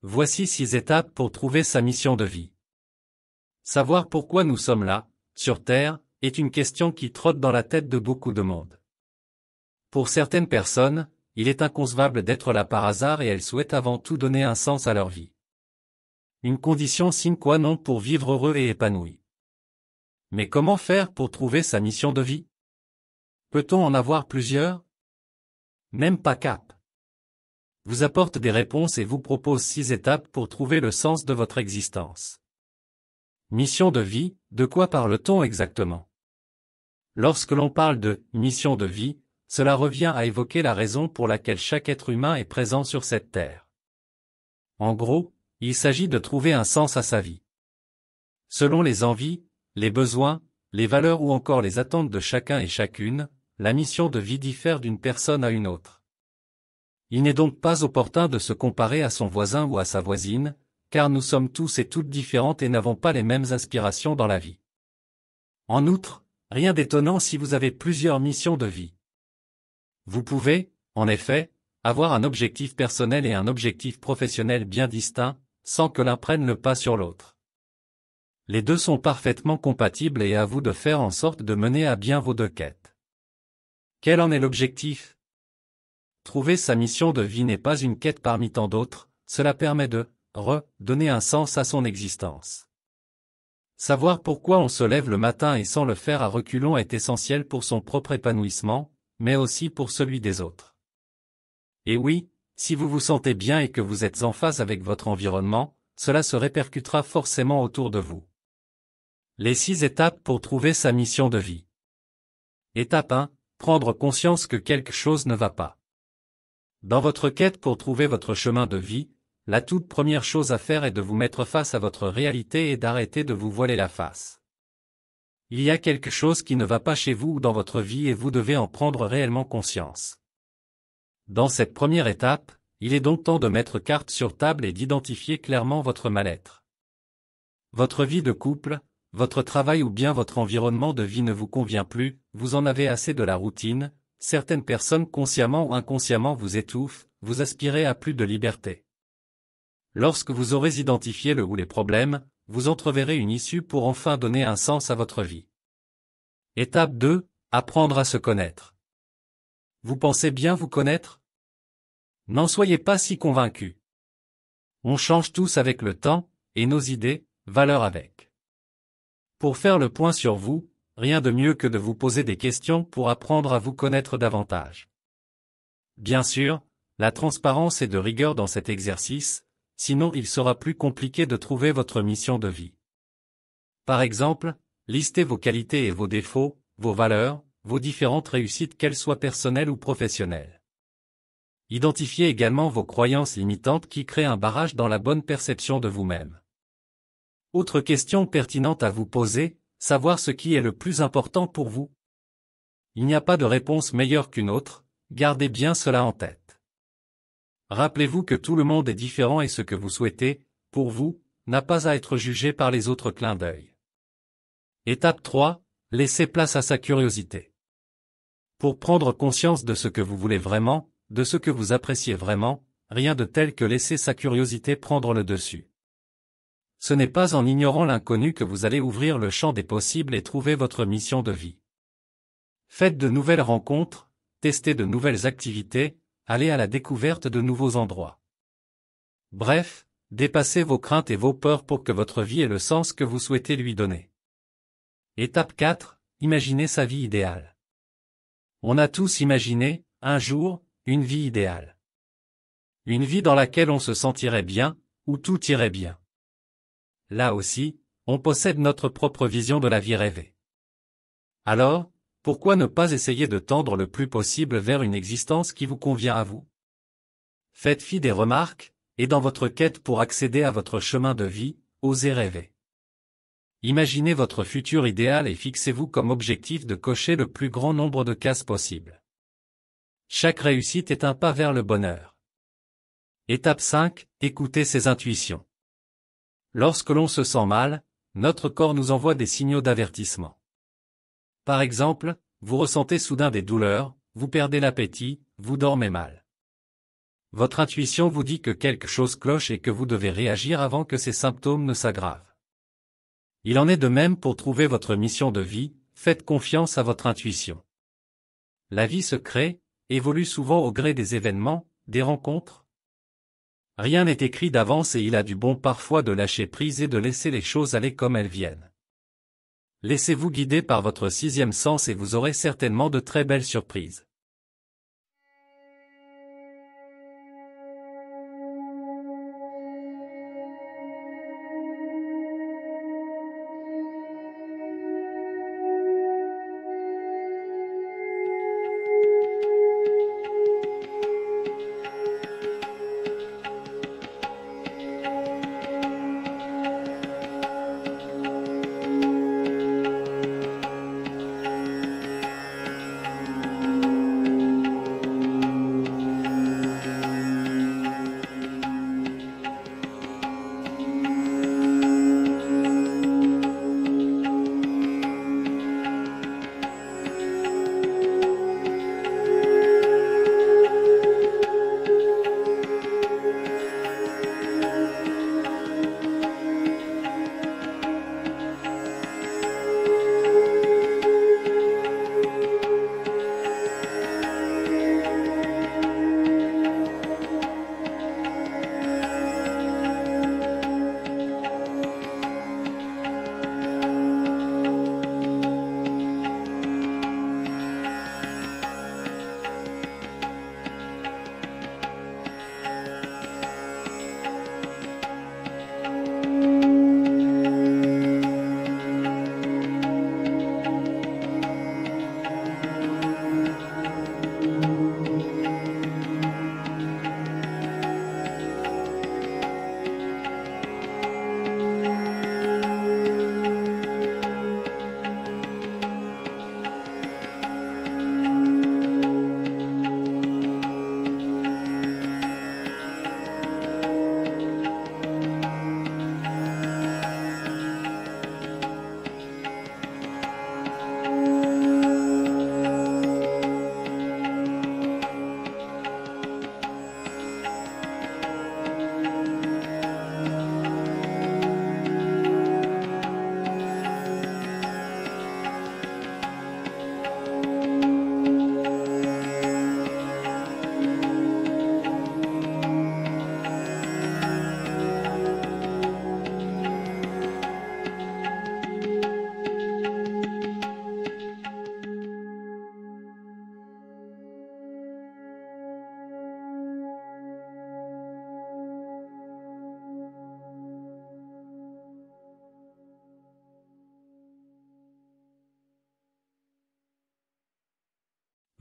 Voici 6 étapes pour trouver sa mission de vie. Savoir pourquoi nous sommes là, sur Terre, est une question qui trotte dans la tête de beaucoup de monde. Pour certaines personnes, il est inconcevable d'être là par hasard et elles souhaitent avant tout donner un sens à leur vie. Une condition sine qua non pour vivre heureux et épanoui. Mais comment faire pour trouver sa mission de vie? Peut-on en avoir plusieurs? Même pas Cap vous apporte des réponses et vous propose 6 étapes pour trouver le sens de votre existence. Mission de vie, de quoi parle-t-on exactement? Lorsque l'on parle de « mission de vie », cela revient à évoquer la raison pour laquelle chaque être humain est présent sur cette terre. En gros, il s'agit de trouver un sens à sa vie. Selon les envies, les besoins, les valeurs ou encore les attentes de chacun et chacune, la mission de vie diffère d'une personne à une autre. Il n'est donc pas opportun de se comparer à son voisin ou à sa voisine, car nous sommes tous et toutes différentes et n'avons pas les mêmes aspirations dans la vie. En outre, rien d'étonnant si vous avez plusieurs missions de vie. Vous pouvez, en effet, avoir un objectif personnel et un objectif professionnel bien distincts, sans que l'un prenne le pas sur l'autre. Les deux sont parfaitement compatibles et à vous de faire en sorte de mener à bien vos deux quêtes. Quel en est l'objectif? Trouver sa mission de vie n'est pas une quête parmi tant d'autres, cela permet de redonner un sens à son existence. Savoir pourquoi on se lève le matin et sans le faire à reculons est essentiel pour son propre épanouissement, mais aussi pour celui des autres. Et oui, si vous vous sentez bien et que vous êtes en phase avec votre environnement, cela se répercutera forcément autour de vous. Les 6 étapes pour trouver sa mission de vie. Étape 1. Prendre conscience que quelque chose ne va pas. Dans votre quête pour trouver votre chemin de vie, la toute première chose à faire est de vous mettre face à votre réalité et d'arrêter de vous voiler la face. Il y a quelque chose qui ne va pas chez vous ou dans votre vie et vous devez en prendre réellement conscience. Dans cette première étape, il est donc temps de mettre carte sur table et d'identifier clairement votre mal-être. Votre vie de couple, votre travail ou bien votre environnement de vie ne vous convient plus, vous en avez assez de la routine. Certaines personnes consciemment ou inconsciemment vous étouffent, vous aspirez à plus de liberté. Lorsque vous aurez identifié le ou les problèmes, vous entreverrez une issue pour enfin donner un sens à votre vie. Étape 2. Apprendre à se connaître. Vous pensez bien vous connaître? N'en soyez pas si convaincus. On change tous avec le temps, et nos idées, valeurs avec. Pour faire le point sur vous, rien de mieux que de vous poser des questions pour apprendre à vous connaître davantage. Bien sûr, la transparence est de rigueur dans cet exercice, sinon il sera plus compliqué de trouver votre mission de vie. Par exemple, listez vos qualités et vos défauts, vos valeurs, vos différentes réussites qu'elles soient personnelles ou professionnelles. Identifiez également vos croyances limitantes qui créent un barrage dans la bonne perception de vous-même. Autre question pertinente à vous poser, savoir ce qui est le plus important pour vous. Il n'y a pas de réponse meilleure qu'une autre, gardez bien cela en tête. Rappelez-vous que tout le monde est différent et ce que vous souhaitez, pour vous, n'a pas à être jugé par les autres clins d'œil. Étape 3. Laissez place à sa curiosité. Pour prendre conscience de ce que vous voulez vraiment, de ce que vous appréciez vraiment, rien de tel que laisser sa curiosité prendre le dessus. Ce n'est pas en ignorant l'inconnu que vous allez ouvrir le champ des possibles et trouver votre mission de vie. Faites de nouvelles rencontres, testez de nouvelles activités, allez à la découverte de nouveaux endroits. Bref, dépassez vos craintes et vos peurs pour que votre vie ait le sens que vous souhaitez lui donner. Étape 4. Imaginez sa vie idéale. On a tous imaginé, un jour, une vie idéale. Une vie dans laquelle on se sentirait bien, où tout irait bien. Là aussi, on possède notre propre vision de la vie rêvée. Alors, pourquoi ne pas essayer de tendre le plus possible vers une existence qui vous convient à vous? Faites fi des remarques, et dans votre quête pour accéder à votre chemin de vie, osez rêver. Imaginez votre futur idéal et fixez-vous comme objectif de cocher le plus grand nombre de cases possible. Chaque réussite est un pas vers le bonheur. Étape 5. Écoutez ses intuitions. Lorsque l'on se sent mal, notre corps nous envoie des signaux d'avertissement. Par exemple, vous ressentez soudain des douleurs, vous perdez l'appétit, vous dormez mal. Votre intuition vous dit que quelque chose cloche et que vous devez réagir avant que ces symptômes ne s'aggravent. Il en est de même pour trouver votre mission de vie, faites confiance à votre intuition. La vie se crée, évolue souvent au gré des événements, des rencontres. Rien n'est écrit d'avance et il a du bon parfois de lâcher prise et de laisser les choses aller comme elles viennent. Laissez-vous guider par votre sixième sens et vous aurez certainement de très belles surprises.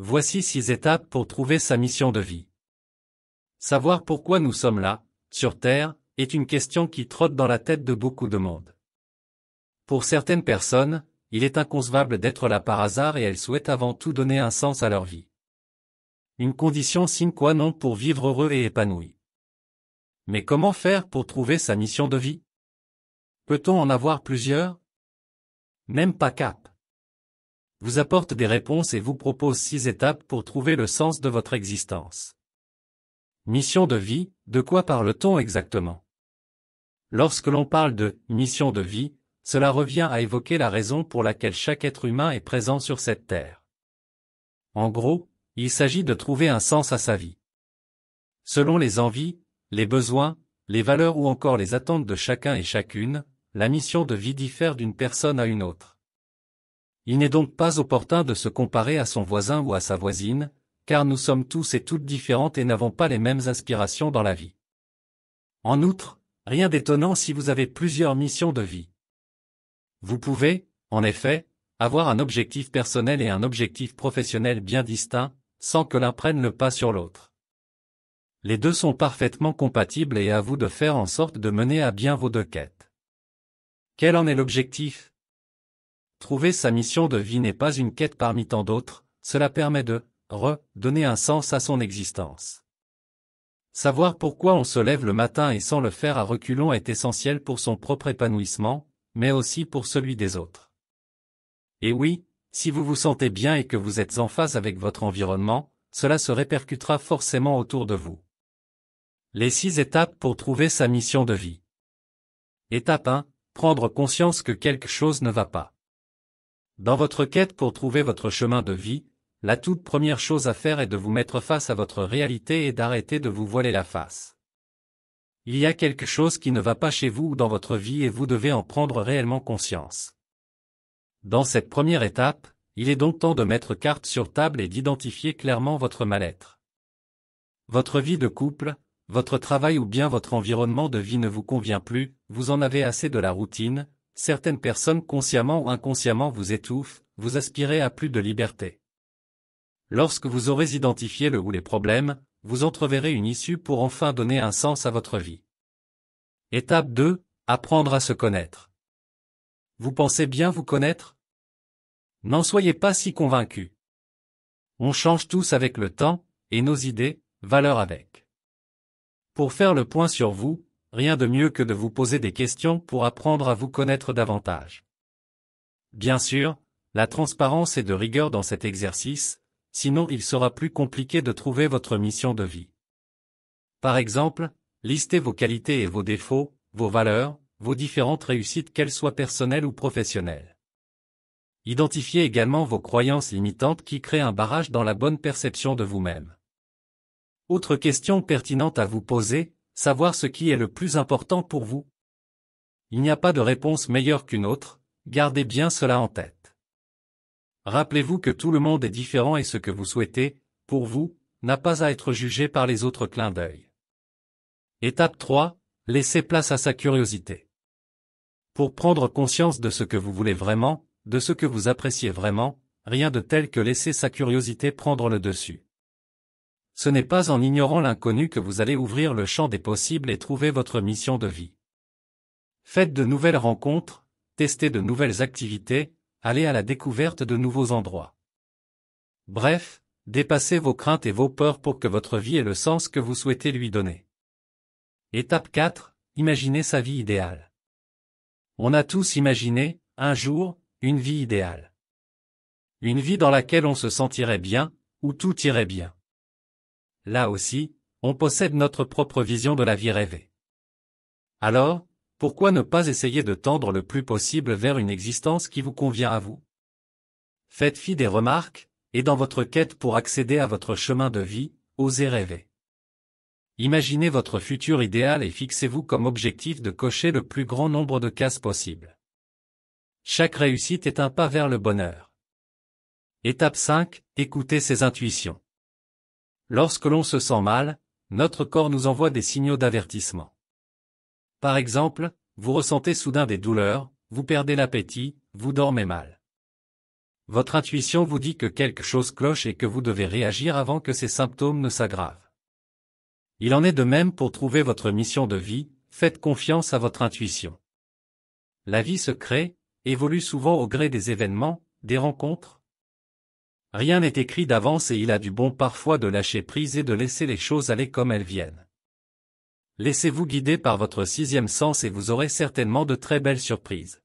Voici 6 étapes pour trouver sa mission de vie. Savoir pourquoi nous sommes là, sur Terre, est une question qui trotte dans la tête de beaucoup de monde. Pour certaines personnes, il est inconcevable d'être là par hasard et elles souhaitent avant tout donner un sens à leur vie. Une condition sine qua non pour vivre heureux et épanoui. Mais comment faire pour trouver sa mission de vie? Peut-on en avoir plusieurs? Même pas cap. Vous apporte des réponses et vous propose 6 étapes pour trouver le sens de votre existence. Mission de vie, de quoi parle-t-on exactement? Lorsque l'on parle de « mission de vie », cela revient à évoquer la raison pour laquelle chaque être humain est présent sur cette terre. En gros, il s'agit de trouver un sens à sa vie. Selon les envies, les besoins, les valeurs ou encore les attentes de chacun et chacune, la mission de vie diffère d'une personne à une autre. Il n'est donc pas opportun de se comparer à son voisin ou à sa voisine, car nous sommes tous et toutes différentes et n'avons pas les mêmes aspirations dans la vie. En outre, rien d'étonnant si vous avez plusieurs missions de vie. Vous pouvez, en effet, avoir un objectif personnel et un objectif professionnel bien distincts, sans que l'un prenne le pas sur l'autre. Les deux sont parfaitement compatibles et à vous de faire en sorte de mener à bien vos deux quêtes. Quel en est l'objectif? Trouver sa mission de vie n'est pas une quête parmi tant d'autres, cela permet de donner un sens à son existence. Savoir pourquoi on se lève le matin et sans le faire à reculons est essentiel pour son propre épanouissement, mais aussi pour celui des autres. Et oui, si vous vous sentez bien et que vous êtes en phase avec votre environnement, cela se répercutera forcément autour de vous. Les 6 étapes pour trouver sa mission de vie. Étape 1. Prendre conscience que quelque chose ne va pas. Dans votre quête pour trouver votre chemin de vie, la toute première chose à faire est de vous mettre face à votre réalité et d'arrêter de vous voiler la face. Il y a quelque chose qui ne va pas chez vous ou dans votre vie et vous devez en prendre réellement conscience. Dans cette première étape, il est donc temps de mettre carte sur table et d'identifier clairement votre mal-être. Votre vie de couple, votre travail ou bien votre environnement de vie ne vous convient plus, vous en avez assez de la routine, certaines personnes consciemment ou inconsciemment vous étouffent, vous aspirez à plus de liberté. Lorsque vous aurez identifié le ou les problèmes, vous entreverrez une issue pour enfin donner un sens à votre vie. Étape 2. Apprendre à se connaître. Vous pensez bien vous connaître? N'en soyez pas si convaincu. On change tous avec le temps, et nos idées, valeurs avec. Pour faire le point sur vous, rien de mieux que de vous poser des questions pour apprendre à vous connaître davantage. Bien sûr, la transparence est de rigueur dans cet exercice, sinon il sera plus compliqué de trouver votre mission de vie. Par exemple, listez vos qualités et vos défauts, vos valeurs, vos différentes réussites qu'elles soient personnelles ou professionnelles. Identifiez également vos croyances limitantes qui créent un barrage dans la bonne perception de vous-même. Autre question pertinente à vous poser, savoir ce qui est le plus important pour vous. Il n'y a pas de réponse meilleure qu'une autre, gardez bien cela en tête. Rappelez-vous que tout le monde est différent et ce que vous souhaitez, pour vous, n'a pas à être jugé par les autres clins d'œil. Étape 3. Laissez place à sa curiosité. Pour prendre conscience de ce que vous voulez vraiment, de ce que vous appréciez vraiment, rien de tel que laisser sa curiosité prendre le dessus. Ce n'est pas en ignorant l'inconnu que vous allez ouvrir le champ des possibles et trouver votre mission de vie. Faites de nouvelles rencontres, testez de nouvelles activités, allez à la découverte de nouveaux endroits. Bref, dépassez vos craintes et vos peurs pour que votre vie ait le sens que vous souhaitez lui donner. Étape 4. Imaginez sa vie idéale. On a tous imaginé, un jour, une vie idéale. Une vie dans laquelle on se sentirait bien, où tout irait bien. Là aussi, on possède notre propre vision de la vie rêvée. Alors, pourquoi ne pas essayer de tendre le plus possible vers une existence qui vous convient à vous? Faites fi des remarques, et dans votre quête pour accéder à votre chemin de vie, osez rêver. Imaginez votre futur idéal et fixez-vous comme objectif de cocher le plus grand nombre de cases possible. Chaque réussite est un pas vers le bonheur. Étape 5. Écoutez ses intuitions. Lorsque l'on se sent mal, notre corps nous envoie des signaux d'avertissement. Par exemple, vous ressentez soudain des douleurs, vous perdez l'appétit, vous dormez mal. Votre intuition vous dit que quelque chose cloche et que vous devez réagir avant que ces symptômes ne s'aggravent. Il en est de même pour trouver votre mission de vie, faites confiance à votre intuition. La vie se crée, évolue souvent au gré des événements, des rencontres. Rien n'est écrit d'avance et il a du bon parfois de lâcher prise et de laisser les choses aller comme elles viennent. Laissez-vous guider par votre 6e sens et vous aurez certainement de très belles surprises.